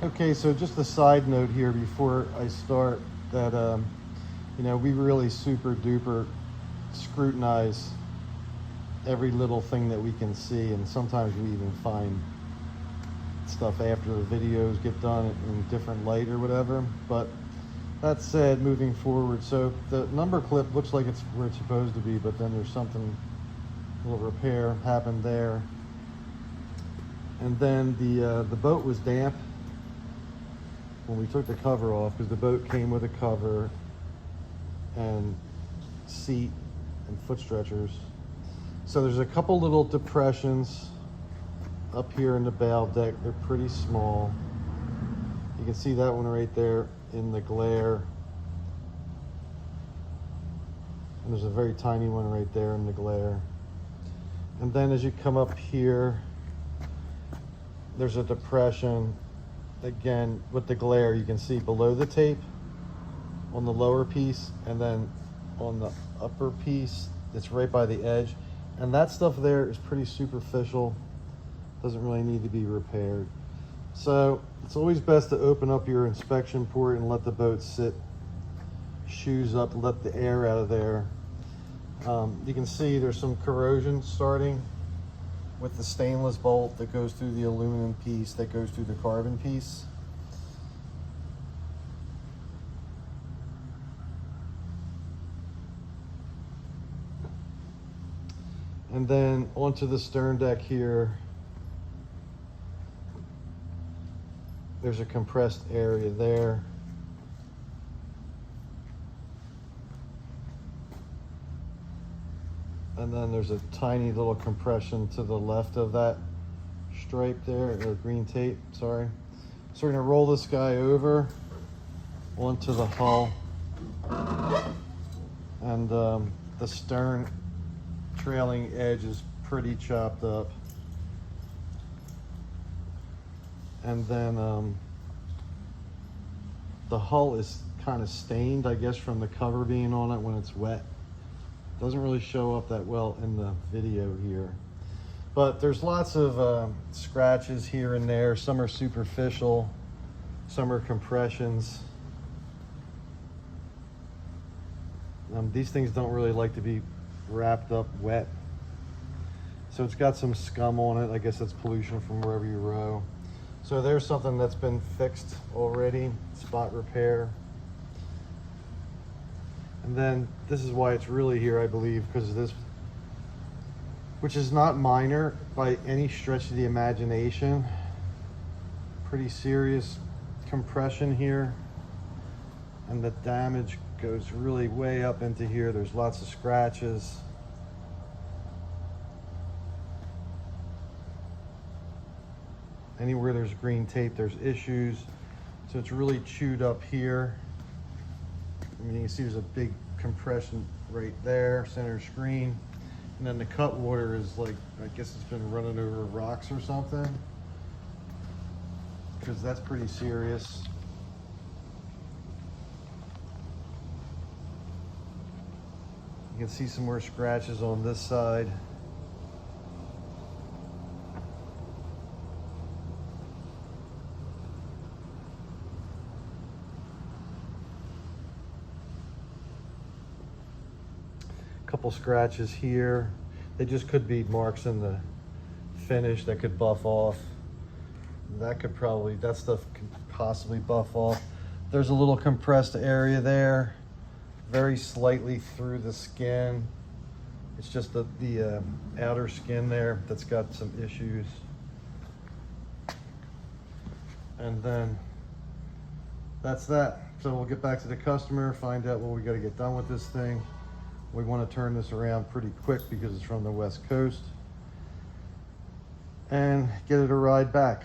Okay, so just a side note here before I start that, you know, we really super duper scrutinize every little thing that we can see, and sometimes we even find stuff after the videos get done in different light or whatever. But that said, moving forward, so the number clip looks like it's where it's supposed to be, but then there's something, a little repair happened there. And then the boat was damp when we took the cover off, because the boat came with a cover and seat and foot stretchers. So there's a couple little depressions up here in the bow deck. They're pretty small. You can see that one right there in the glare. And there's a very tiny one right there in the glare. And then as you come up here, there's a depression. Again, with the glare, you can see below the tape on the lower piece, and then on the upper piece, it's right by the edge. And that stuff there is pretty superficial. Doesn't really need to be repaired. So it's always best to open up your inspection port and let the boat sit, shoes up, let the air out of there. You can see there's some corrosion starting with the stainless bolt that goes through the aluminum piece that goes through the carbon piece. And then onto the stern deck here, there's a compressed area there. And then there's a tiny little compression to the left of that stripe there, or green tape, sorry. So we're gonna roll this guy over onto the hull. And the stern trailing edge is pretty chopped up. And then the hull is kind of stained, I guess, from the cover being on it when it's wet. Doesn't really show up that well in the video here. But there's lots of scratches here and there. Some are superficial, some are compressions. These things don't really like to be wrapped up wet. So it's got some scum on it. I guess that's pollution from wherever you row. So there's something that's been fixed already, spot repair. And then this is why it's really here, I believe, because of this, which is not minor by any stretch of the imagination. Pretty serious compression here. And the damage goes really way up into here. There's lots of scratches. Anywhere there's green tape, there's issues. So it's really chewed up here. I mean, you can see there's a big compression right there, center screen. And then the cut water is like, I guess it's been running over rocks or something, because that's pretty serious. You can see some more scratches on this side. Couple scratches here. They just could be marks in the finish that could buff off. That could probably, that stuff could possibly buff off. There's a little compressed area there, very slightly through the skin. It's just the outer skin there that's got some issues. And then that's that. So we'll get back to the customer, find out what we got to get done with this thing. We want to turn this around pretty quick because it's from the West Coast, and get it a ride back.